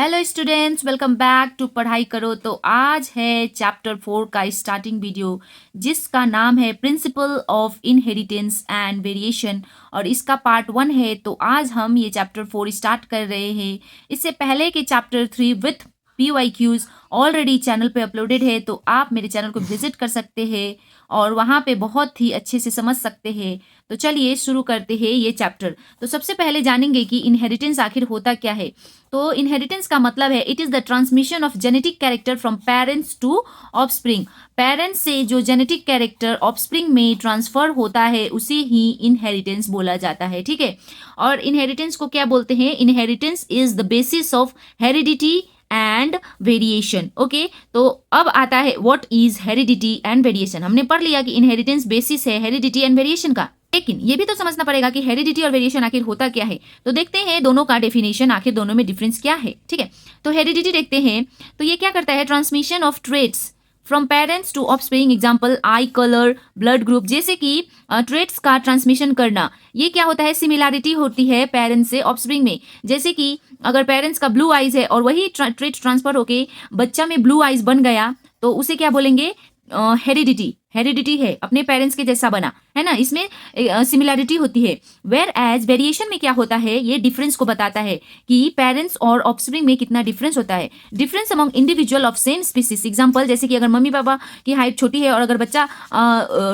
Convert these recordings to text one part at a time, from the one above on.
Hello students, welcome back to पढ़ाई करो। तो आज है चैप्टर 4 का स्टार्टिंग वीडियो जिसका नाम है principle of inheritance and variation और इसका पार्ट 1 है। तो आज हम ये चैप्टर 4 स्टार्ट कर रहे हैं। इससे पहले के chapter 3 with PYQs already channel पे अपलोडेड है, तो आप मेरे चैनल को विजिट कर सकते हैं और वहाँ पे बहुत ही अच्छे से समझ सकते हैं। तो चलिए शुरू करते हैं ये चैप्टर। तो सबसे पहले जानेंगे कि इनहेरिटेंस आखिर होता क्या है। तो इनहेरिटेंस का मतलब है it is the transmission of genetic character from parents to offspring. Parents से जो जेनेटिक कैरेक्टर ऑफस्प्रिंग में ट्रांसफर होता है उसे ही इनहेरिटेंस बोला जाता है, ठीक है। और इनहेरिटेंस को क्या बोलते हैं? Inheritance is the basis of heredity and variation. Okay, तो अब आता है what is heredity and variation. हमने पढ़ लिया कि इनहेरिटेंस बेसिस है हेरिडिटी एंड वेरिएशन का, लेकिन ये भी तो समझना पड़ेगा कि हेरिडिटी और वेरिएशन आखिर होता क्या है। तो देखते हैं दोनों का डेफिनेशन, आखिर दोनों में डिफरेंस क्या है, ठीक है। तो हेरिडिटी देखते हैं, तो ये क्या करता है? Transmission of traits from parents to offspring. Example eye colour, blood group, जैसे कि ट्रेट्स का ट्रांसमिशन करना। ये क्या होता है? सिमिलैरिटी होती है पेरेंट्स से ऑफस्प्रिंग में। जैसे कि अगर पेरेंट्स का ब्लू आइज है और वही ट्रेट ट्रांसफर होके बच्चा में ब्लू आइज बन गया तो उसे क्या बोलेंगे? हेरिडिटी। हेरिडिटी है, अपने पेरेंट्स के जैसा बना है ना, इसमें सिमिलैरिटी होती है। वेयर एज वेरिएशन में क्या होता है? ये डिफरेंस को बताता है कि पेरेंट्स और ऑफस्प्रिंग में कितना डिफरेंस होता है। Difference among individual of same species. Example जैसे कि अगर मम्मी पापा की हाइट छोटी है और अगर बच्चा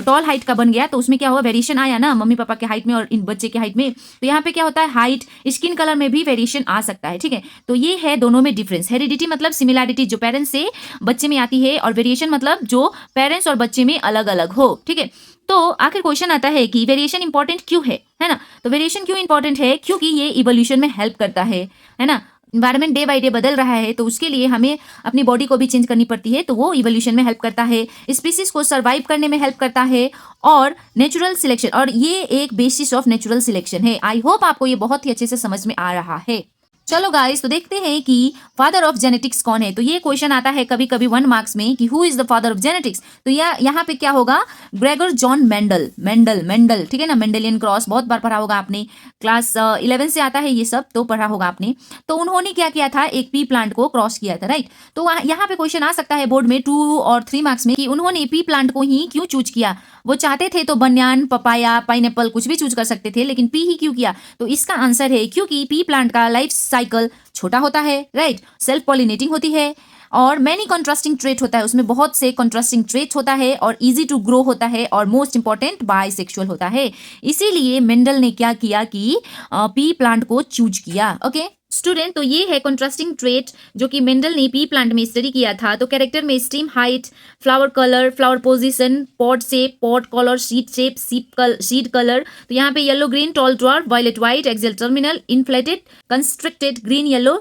टॉल हाइट का बन गया तो उसमें क्या हुआ? वेरिएशन आया ना मम्मी पापा के हाइट में और इन बच्चे के हाइट में। तो यहाँ पे क्या होता है? हाइट, स्किन कलर में भी वेरिएशन आ सकता है, ठीक है। तो ये है दोनों में डिफरेंस। हेरिडिटी मतलब सिमिलैरिटी जो पेरेंट्स से बच्चे में आती है, और वेरिएशन मतलब जो पेरेंट्स और बच्चे में अलग अलग हो, ठीक है। तो आखिर क्वेश्चन आता है कि वेरिएशन इंपॉर्टेंट क्यों है ना। तो वेरिएशन क्यों इंपॉर्टेंट है? क्योंकि ये इवोल्यूशन में हेल्प करता है ना। इन्वायरमेंट डे बाय डे बदल रहा है तो उसके लिए हमें अपनी बॉडी को भी चेंज करनी पड़ती है, तो वो इवोल्यूशन में हेल्प करता है, स्पीसीज को सर्वाइव करने में हेल्प करता है, और नेचुरल सिलेक्शन, और ये एक बेसिस ऑफ नेचुरल सिलेक्शन है। आई होप आपको ये बहुत ही अच्छे से समझ में आ रहा है। चलो गाइस, तो देखते हैं कि फादर ऑफ जेनेटिक्स कौन है। तो ये क्वेश्चन आता है कभी कभी 1 मार्क्स में कि who is the father of genetics. तो यहाँ पे क्या होगा? Gregor John Mendel. मेंडल, ठीक है ना। मेंडेलियन क्रॉस बहुत बार पढ़ा होगा आपने, क्लास 11 से आता है ये सब, तो पढ़ा होगा आपने। तो उन्होंने क्या किया था? एक पी प्लांट को क्रॉस किया था, राइट। तो यहाँ पे क्वेश्चन आ सकता है बोर्ड में 2 और 3 मार्क्स में कि उन्होंने पी प्लांट को ही क्यों चूज किया। वो चाहते थे तो बनियान, पपाया, पाइनएप्पल कुछ भी चूज कर सकते थे, लेकिन पी ही क्यों किया? तो इसका आंसर है क्योंकि पी प्लांट का लाइफ साइकिल छोटा होता है, राइट। सेल्फ पॉलिनेटिंग होती है और मैनी कॉन्ट्रास्टिंग ट्रेट होता है, उसमें बहुत से कॉन्ट्रास्टिंग ट्रेट होता है, और इजी टू ग्रो होता है, और मोस्ट इंपॉर्टेंट बाइसेक्सुअल होता है। इसीलिए मेंडल ने क्या किया कि पी प्लांट को चूज किया। ओके स्टूडेंट, तो ये है कॉन्ट्रास्टिंग ट्रेट जो कि मेंडल ने पी प्लांट में स्टडी किया था। तो कैरेक्टर में stem height, flower colour, flower position, pod shape, pod colour, seed shape, seed colour. तो यहाँ पे yellow green, tall dwarf, violet white, axial terminal, inflated, constricted, green yellow,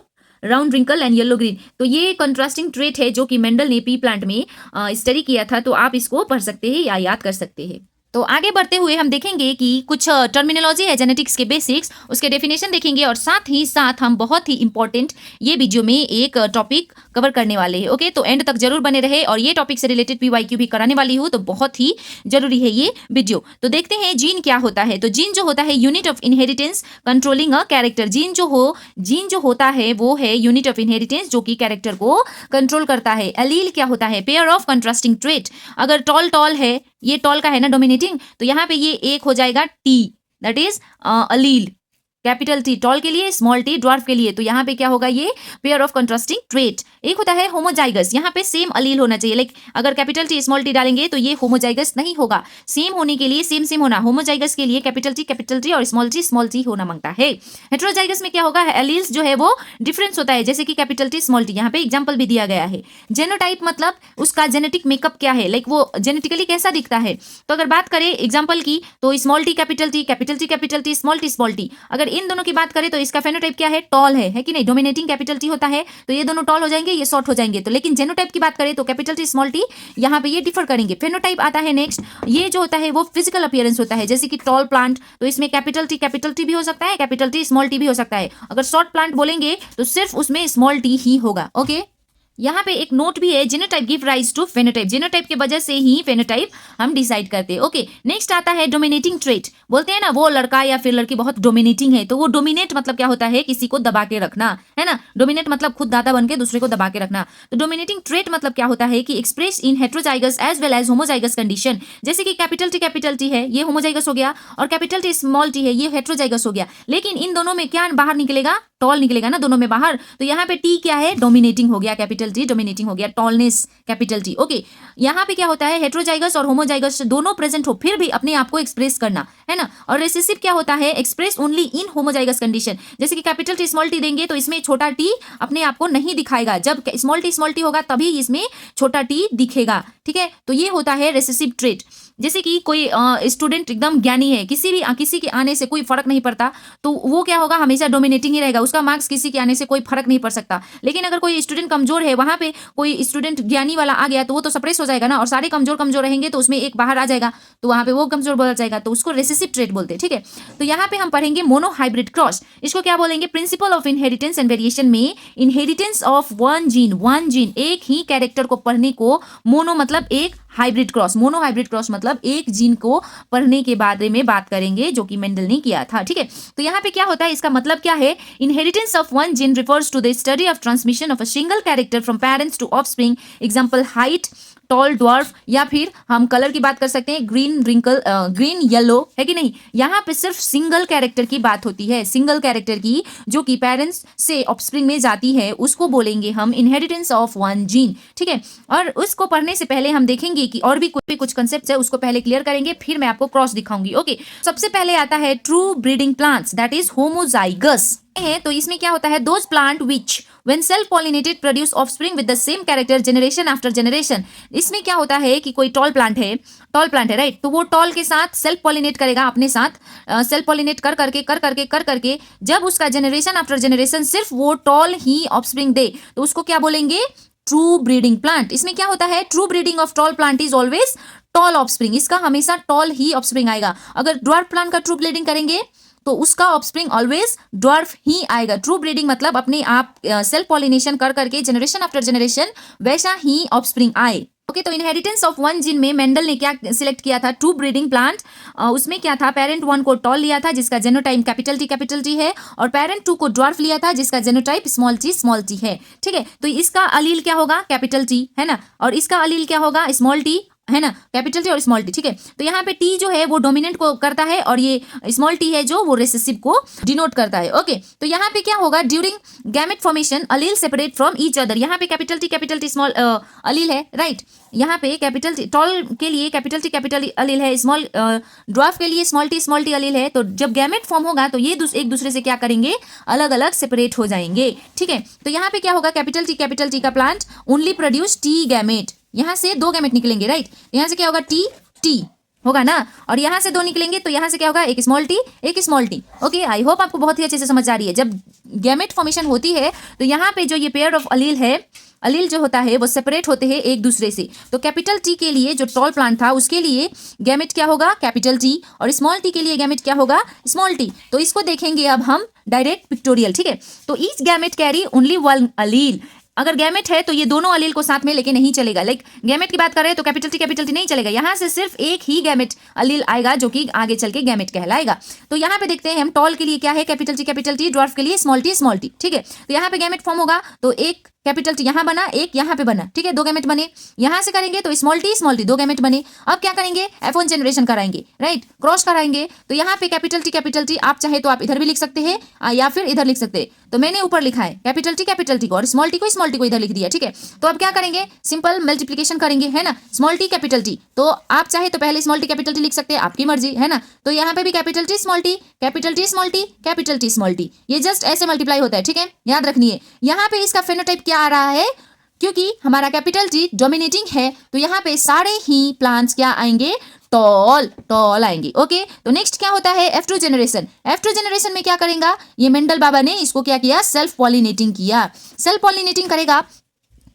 round wrinkle and yellow green. तो ये contrasting trait है जो कि Mendel ने P plant में स्टडी किया था। तो आप इसको पढ़ सकते हैं या याद कर सकते हैं। तो आगे बढ़ते हुए हम देखेंगे कि कुछ टर्मिनोलॉजी है जेनेटिक्स के बेसिक्स, उसके डेफिनेशन देखेंगे, और साथ ही साथ हम बहुत ही इंपॉर्टेंट ये वीडियो में एक टॉपिक कवर करने वाले हैं। ओके, तो एंड तक जरूर बने रहे, और ये टॉपिक से रिलेटेड PYQ भी कराने वाली हूँ, तो बहुत ही जरूरी है ये वीडियो। तो देखते हैं जीन क्या होता है। तो जीन जो होता है unit of inheritance controlling a character. Gene जो होता है वो है यूनिट ऑफ इनहेरिटेंस जो कि कैरेक्टर को कंट्रोल करता है। एलील क्या होता है? Pair of contrasting trait. अगर टॉल है, ये टॉल का है ना डोमिनेटिंग, तो यहाँ पे ये एक हो जाएगा T, that is allele, capital T tall के लिए, स्मॉल टी ड्वार्फ के लिए। तो यहाँ पे क्या होगा? ये पेयर ऑफ कंट्रास्टिंग ट्रेट। एक होता है होमोजाइगस, यहाँ पे सेम अलील होना चाहिए, लाइक अगर कैपिटल टी स्मॉल टी डालेंगे तो ये होमोजाइगस नहीं होगा। सेम होने के लिए सेम होना, होमोजाइगस के लिए कैपिटल टी और स्मॉल टी होना मांगता है। हेट्रोजाइगस में क्या होगा? एलील्स जो है वो डिफरेंस होता है, जैसे कि कैपिटल टी स्मॉल टी, यहाँ पे एग्जाम्पल भी दिया गया है। जेनोटाइप मतलब उसका जेनेटिक मेकअप क्या है, लाइक वो जेनेटिकली कैसा दिखता है। तो अगर बात करें एग्जाम्पल की तो small T capital T, small T. अगर इन दोनों की बात करें तो इसका फेनोटाइप क्या है? टॉल है कि नहीं? डोमिनेटिंग कैपिटल टी होता है, तो ये दोनों टॉल हो जाएंगे, ये शॉर्ट हो जाएंगे। तो लेकिन जेनोटाइप की बात करें तो कैपिटल टी स्मॉल टी, यहाँ पे ये डिफर करेंगे। फेनोटाइप आता है नेक्स्ट, ये जो होता है वो फिजिकल अपीयरेंस होता है, जैसे कि टॉल प्लांट, तो इसमें कैपिटल टी भी हो सकता है, कैपिटल टी स्मॉल टी भी हो सकता है। अगर शॉर्ट प्लांट बोलेंगे तो सिर्फ उसमें स्मॉल टी ही होगा। ओके यहाँ पे एक नोट भी है, genotype give rise to phenotype, genotype की वजह से ही फेनोटाइप हम डिसाइड करते हैं। ओके, नेक्स्ट आता है डोमिनेटिंग ट्रेट। बोलते हैं ना वो लड़का या फिर लड़की बहुत डोमिनेटिंग है, तो वो डोमिनेट मतलब क्या होता है, किसी को दबा के रखना, है ना। डोमिनेट मतलब खुद दादा बन के दूसरे को दबा के रखना। तो डोमिनेटिंग ट्रेट मतलब क्या होता है कि express in heterozygous as well as homozygous condition. जैसे कि कैपिटल टी है, ये होमोजाइगस हो गया, और कैपिटल टी स्मॉल टी है, ये हेट्रोजाइगस हो गया। लेकिन इन दोनों में क्या बाहर निकलेगा, टॉल निकलेगा ना दोनों में बाहर। तो यहाँ पे टी क्या है, डोमिनेटिंग हो गया, कैपिटल टी डोमिनेटिंग हो गया, टॉलनेस कैपिटल टी। ओके, यहाँ पे क्या होता है, हेट्रोजाइगस और होमोजाइगस दोनों प्रेजेंट हो फिर भी अपने आप को एक्सप्रेस करना, है ना। और रिसेसिव क्या होता है, express only in homozygous condition. जैसे कि कैपिटल टी स्मॉल टी देंगे तो इसमें छोटा टी अपने आप को नहीं दिखाएगा, जब स्मॉल टी होगा तभी इसमें छोटा टी दिखेगा, ठीक है। तो ये होता है रिसेसिव ट्रेट। जैसे कि कोई स्टूडेंट एकदम ज्ञानी है, किसी के आने से कोई फर्क नहीं पड़ता, तो वो क्या होगा, हमेशा डोमिनेटिंग ही रहेगा, उसका मार्क्स किसी के आने से कोई फर्क नहीं पड़ सकता। लेकिन अगर कोई स्टूडेंट कमजोर है, वहां पे कोई स्टूडेंट ज्ञानी वाला आ गया तो वो तो सप्रेस हो जाएगा ना, और सारे कमजोर रहेंगे तो उसमें एक बाहर आ जाएगा, तो वहां पे वो कमजोर बोला जाएगा, तो उसको रेसेसिव ट्रेट बोलते हैं, ठीक है। तो यहाँ पे हम पढ़ेंगे मोनोहाइब्रिड क्रॉस। इसको क्या बोलेंगे, principle of inheritance and variation में इनहेरिटेंस ऑफ वन जीन एक ही कैरेक्टर को पढ़ने को मोनो मतलब एक, हाइब्रिड क्रॉस, मोनोहाइब्रिड क्रॉस मतलब एक जीन को पढ़ने के बारे में बात करेंगे, जो कि मेंडल ने किया था, ठीक है। तो यहाँ पे क्या होता है, इसका मतलब क्या है, inheritance of one gene refers to the study of transmission of a single character from parents to offspring. Example height, tall, dwarf, या फिर हम कलर की बात कर सकते हैं, ग्रीन येलो, है कि नहीं। यहाँ पे सिर्फ सिंगल कैरेक्टर की बात होती है, सिंगल कैरेक्टर की, जो कि पेरेंट्स से ऑफस्प्रिंग में जाती है, उसको बोलेंगे हम इनहेरिटेंस ऑफ वन जीन, ठीक है। और उसको पढ़ने से पहले हम देखेंगे कि और भी कुछ कंसेप्ट है, उसको पहले क्लियर करेंगे, फिर मैं आपको क्रॉस दिखाऊंगी। ओके, सबसे पहले आता है true breeding plants, that is homozygous है। तो इसमें क्या होता है, those plant which when self pollinated produce offspring with the same character generation after generation. इसमें क्या होता है कि कोई टॉल प्लांट है, राइट, तो वो टॉल के साथ सेल्फ पॉलिनेट करेगा, अपने साथ सेल्फ पॉलिनेट कर करके जब उसका जनरेशन आफ्टर जनरेशन सिर्फ वो टॉल ही ऑफस्प्रिंग दे, तो उसको क्या बोलेंगे, ट्रू ब्रीडिंग प्लांट। इसमें क्या होता है, true breeding of tall plant is always tall offspring, इसका हमेशा टॉल ही ऑफस्प्रिंग आएगा। अगर ड्वार्फ प्लांट का ट्रू ब्रीडिंग करेंगे तो उसका ऑफस्प्रिंग ऑलवेज ड्वार्फ ही आएगा। ट्रू ब्रीडिंग मतलब अपने आप सेल्फ पॉलिनेशन कर करके जनरेशन आफ्टर जनरेशन वैसा ही ऑफस्प्रिंग आए। ओके, तो इनहेरिटेंस ऑफ वन जीन में मेंडल ने क्या सिलेक्ट किया था, ट्रू ब्रीडिंग प्लांट। उसमें क्या था, पेरेंट वन को टॉल लिया था जिसका जेनोटाइप कैपिटल टी है, और पेरेंट टू को ड्वार्फ लिया था जिसका जेनोटाइप स्मॉल टी है, ठीक है। तो इसका अलील क्या होगा, कैपिटल टी, है ना, और इसका अलील क्या होगा, स्मॉल टी, है ना, कैपिटल टी और स्मॉल टी, ठीक है। तो यहाँ पे टी जो है वो डोमिनेंट को करता है, और ये स्मॉल टी है जो वो रिसेसिव को डिनोट करता है। ओके, तो यहाँ पे क्या होगा, during gamete formation allele separate from each other. यहाँ पे कैपिटल टी स्मॉल अलील है, राइट। यहाँ पे कैपिटल टी टॉल के लिए कैपिटल अलील है, स्मॉल ड्वार्फ के लिए स्मॉल टी अलील है। तो जब गैमेट फॉर्म होगा तो ये एक दूसरे से क्या करेंगे, अलग अलग सेपरेट हो जाएंगे, ठीक है। तो यहाँ पे क्या होगा, कैपिटल टी का plant only produce T gamete, यहाँ से दो गैमेट निकलेंगे, राइट। यहाँ से क्या होगा, टी होगा ना, और यहाँ से दो निकलेंगे, तो यहाँ से क्या होगा, एक small T. Okay, I hope आपको बहुत ही अच्छे से समझ आ रही है। जब गैमेट फॉर्मेशन होती है तो यहाँ पे जो ये पेयर ऑफ अलील है, अलील जो होता है वो सेपरेट होते हैं एक दूसरे से। तो कैपिटल टी के लिए जो टॉल प्लांट था उसके लिए गैमेट क्या होगा, कैपिटल टी, और स्मॉल टी के लिए गैमेट क्या होगा, स्मॉल टी। तो इसको देखेंगे अब हम डायरेक्ट पिक्टोरियल, ठीक है। तो each gamete carry only one allele. अगर गैमेट है तो ये दोनों अलील को साथ में लेके नहीं चलेगा, लाइक गैमेट की बात कर रहे हैं तो कैपिटल टी नहीं चलेगा, यहाँ से सिर्फ एक ही गैमेट अलील आएगा जो कि आगे चल के गैमेट कहलाएगा। तो यहाँ पे देखते हैं हम, टॉल के लिए क्या है, कैपिटल टी, ड्वार्फ के लिए स्मॉल टी, ठीक है। तो यहाँ पे गैमेट फॉर्म होगा तो एक कैपिटल टी यहाँ बना, एक यहाँ पे बना, ठीक है, दो गैमेट बने। यहाँ से करेंगे तो स्मॉल टी, दो गैमेट बने। अब क्या करेंगे, F1 जनरेशन कराएंगे, राइट, क्रॉस कराएंगे। तो यहाँ पे कैपिटल टी आप चाहे तो आप इधर भी लिख सकते हैं या फिर इधर लिख सकते हैं। तो मैंने ऊपर लिखा है कैपिटल टी को, और स्मॉल टी को इधर लिख दिया, ठीक है। तो अब क्या करेंगे, सिंपल मल्टीप्लिकेशन करेंगे, है ना, स्मॉल टी कैपिटल टी। तो आप चाहे तो पहले स्मॉल टी कैपिटल टी लिख सकते हैं, आपकी मर्जी, है ना। तो यहाँ पे भी कैपिटल टी स्मॉल टी, ये जस्ट ऐसे मल्टीप्लाई होता है, ठीक है, याद रखनी है। यहाँ पे इसका फेनोटाइप क्या आ रहा है, क्योंकि हमारा कैपिटल टी डोमिनेटिंग है तो यहाँ पे सारे ही प्लांट्स क्या आएंगे, टॉल आएंगे। ओके, तो नेक्स्ट क्या होता है, F2 जनरेशन में क्या करेगा, ये मेंडल बाबा ने इसको क्या किया, सेल्फ पॉलिनेटिंग किया। सेल्फ पॉलिनेटिंग करेगा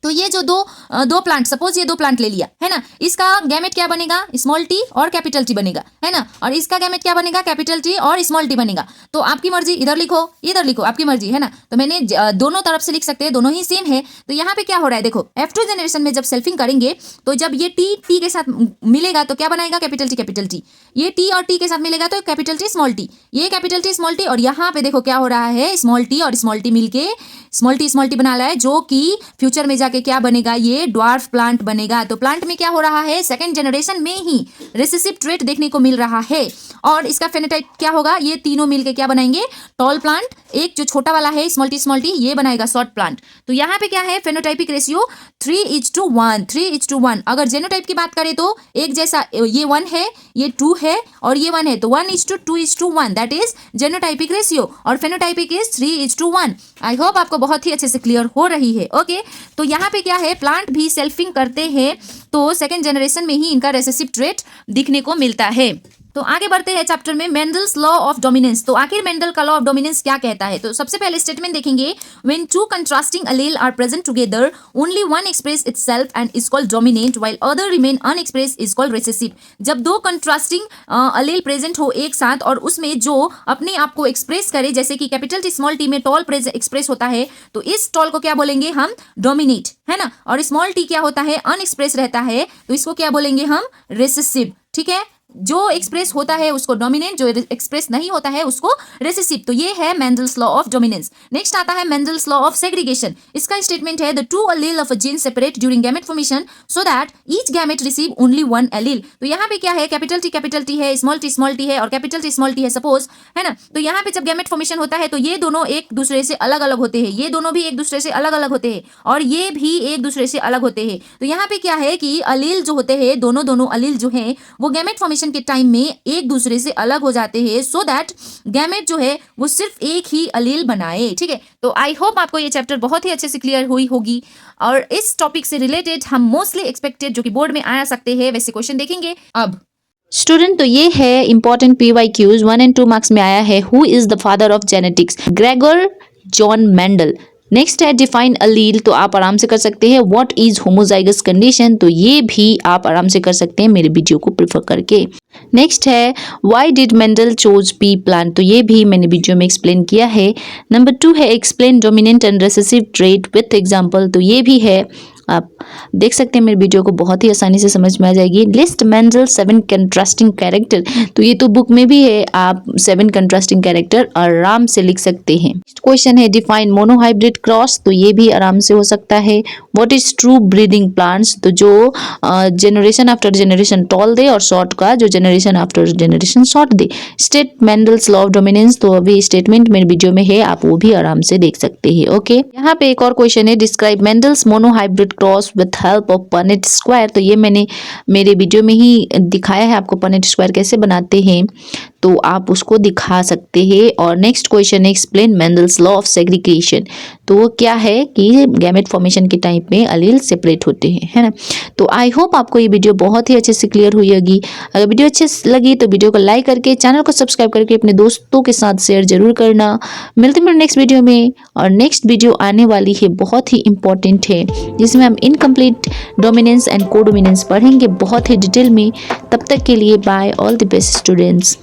तो ये जो दो प्लांट, सपोज ये दो प्लांट ले लिया है ना, इसका गैमेट क्या बनेगा, स्मॉल टी और कैपिटल टी बनेगा, है ना, और इसका गैमेट क्या बनेगा, कैपिटल टी और स्मॉल टी बनेगा। तो आपकी मर्जी, इधर लिखो इधर लिखो, आपकी मर्जी, है ना। तो मैंने दोनों तरफ से लिख सकते हैं, दोनों ही सेम है। तो यहाँ पे क्या हो रहा है, देखो F2 जनरेशन में जब सेल्फिंग करेंगे तो जब ये टी के साथ मिलेगा तो क्या बनाएगा, कैपिटल टी। ये टी और टी के साथ मिलेगा तो कैपिटल टी स्मॉल टी, ये कैपिटल टी स्मॉल टी, और यहाँ पे देखो क्या हो रहा है, स्मॉल टी और स्मॉल टी मिलके स्मॉल टी बना रहा है, जो कि फ्यूचर में जाके क्या बनेगा, ये ड्वार्फ प्लांट बनेगा। तो प्लांट में क्या हो रहा है, सेकंड जनरेशन में ही रिसेसिव ट्रेट देखने को मिल रहा है, और इसका फेनोटाइप क्या होगा, ये तीनों मिलके क्या बनाएंगे, टॉल प्लांट। एक जो छोटा वाला है स्मॉल टी ये बनाएगा शॉर्ट प्लांट। तो यहाँ पे क्या है, फेनोटाइपिक रेशियो 3:1। अगर जेनोटाइप की बात करें तो एक जैसा, ये 1 है, ये 2 है और ये 1 है, तो 1:2:1, दैट इज जेनोटाइपिक रेशियो, और फेनोटाइपिक इज 3:1। आई होप आपको बहुत ही अच्छे से क्लियर हो रही है। ओके, तो यहाँ पे क्या है, प्लांट भी सेल्फिंग करते हैं तो सेकेंड जनरेशन में ही इनका रेसेसिव ट्रेट दिखने को मिलता है। तो आगे बढ़ते हैं चैप्टर में, मेंडल्स लॉ ऑफ डोमिनेंस। तो आखिर मेंडल का लॉ ऑफ डोमिनेंस क्या कहता है। तो सबसे पहले स्टेटमेंट देखेंगे, when two contrasting allele are present together only one express itself and is called dominant while other remain unexpressed is called recessive. जब दो कंट्रास्टिंग अलील प्रेजेंट हो एक साथ और उसमें जो अपने आप को एक्सप्रेस करे, जैसे कि कैपिटल टी स्मॉल टी में टॉल एक्सप्रेस होता है, तो इस टॉल को क्या बोलेंगे हम, डोमिनेट, है ना। और स्मॉल टी क्या होता है, अनएक्सप्रेस रहता है, तो इसको क्या बोलेंगे हम, रिसेसिव। ठीक है, जो एक्सप्रेस होता है उसको डोमिनेंट, जो एक्सप्रेस नहीं होता है उसको रिसेसिव। तो ये है Mendel's law of dominance. Next आता है मेंडल्स लॉ ऑफ सेग्रीगेशन। इसका स्टेटमेंट है, the two Aleel of a gene separate during gamete formation so that each gamete receive only one allele. तो यहाँ पे क्या है, कैपिटल टी है, स्मॉल टी है और कैपिटल टी स्मॉल टी है सपोज, है ना। तो यहाँ पे जब गैमेट फॉर्मेशन होता है तो ये दोनों एक दूसरे से अलग अलग होते हैं, ये दोनों भी एक दूसरे से अलग अलग होते हैं और ये भी एक दूसरे से अलग होते हैं। तो यहाँ पे क्या है कि अलील जो होते हैं, दोनों अलील जो है वो गैमेट फॉर्मेशन के टाइम में एक दूसरे से अलग हो जाते हैं, सो दैट गैमेट जो है वो सिर्फ एक ही अलील बनाए। ठीक है, तो आई होप आपको ये चैप्टर बहुत ही अच्छे से क्लियर हुई होगी, और इस टॉपिक से रिलेटेड हम मोस्टली एक्सपेक्टेड जो कि बोर्ड में आ सकते हैं वैसे क्वेश्चन देखेंगे। अब स्टूडेंट, तो ये है इंपॉर्टेंट PYQs 1 और 2 मार्क्स में आया है, who is the father of genetics, Gregor John Mendel. Next है डिफाइन अलील, तो आप आराम से कर सकते हैं। व्हाट इज होमोजाइगस कंडीशन, तो ये भी आप आराम से कर सकते हैं मेरे वीडियो को प्रेफर करके। नेक्स्ट है why did Mendel chose P plant, तो ये भी मैंने वीडियो में एक्सप्लेन किया है। नंबर 2 है explain dominant and recessive trait with example, तो ये भी है, आप देख सकते हैं मेरे वीडियो को बहुत ही आसानी से समझ में आ जाएगी। लिस्ट मेंडल 7 कंट्रास्टिंग कैरेक्टर, तो ये तो बुक में भी है, आप 7 कंट्रास्टिंग कैरेक्टर आराम से लिख सकते हैं। नेक्स्ट क्वेश्चन है डिफाइन मोनोहाइब्रिड क्रॉस, तो ये भी आराम से हो सकता है। What is true breeding plants, तो जो जनरेशन आफ्टर जनरेशन टॉल दे और शॉर्ट का जो generation after generation short they. State Mendel's law of dominance, तो अभी स्टेटमेंट मेरे वीडियो में है, आप वो भी आराम से देख सकते हैं। ओके, यहाँ पे एक और क्वेश्चन है describe Mendel's monohybrid cross with help of Punnett square, तो ये मैंने मेरे वीडियो में ही दिखाया है आपको पनेट स्क्वायर कैसे बनाते हैं, तो आप उसको दिखा सकते हैं। और नेक्स्ट क्वेश्चन है explain Mendel's law of segregation, तो वो क्या है कि गैमेट फॉर्मेशन के टाइम में अलील सेपरेट होते हैं, है ना। तो आई होप आपको ये वीडियो बहुत ही अच्छे से क्लियर हुई होगी। अगर वीडियो अच्छी लगी तो वीडियो को लाइक करके चैनल को सब्सक्राइब करके अपने दोस्तों के साथ शेयर जरूर करना। मिलते हैं नेक्स्ट वीडियो में, और नेक्स्ट वीडियो आने वाली है बहुत ही इंपॉर्टेंट है, जिसमें हम इनकम्प्लीट डोमिनेंस एंड कोडोमिनेंस पढ़ेंगे बहुत ही डिटेल में। तब तक के लिए bye, all the best students.